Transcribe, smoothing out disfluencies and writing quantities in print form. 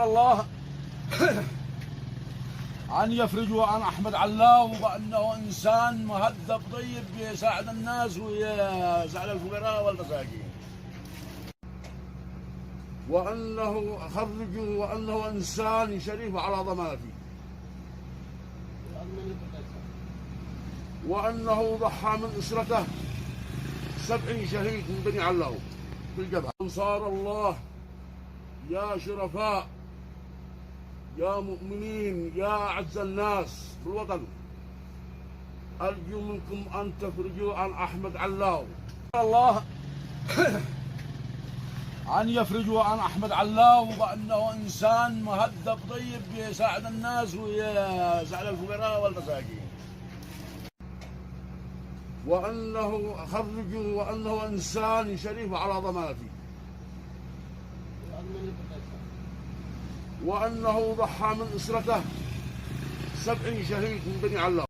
الله أن يفرجوا عن أحمد علاو بأنه إنسان مهذب طيب يساعد الناس ويساعد الفقراء والمساكين، وأنه خرجوا وأنه إنسان شريف على ضمانتي، وأنه ضحى من أسرته 70 شهيد من بني علاو في الجبهة. أنصار الله يا شرفاء يا مؤمنين يا أعز الناس في الوطن، أرجو منكم أن تفرجوا عن أحمد علاو. الله أن يفرجوا عن أحمد علاو بأنه إنسان مهذب طيب يساعد الناس ويساعد الفقراء والمساكين، وأنه خرجوا وأنه إنسان شريف على ضمانتي، وأنه ضحى من أسرته 70 شهيد من بني علاو.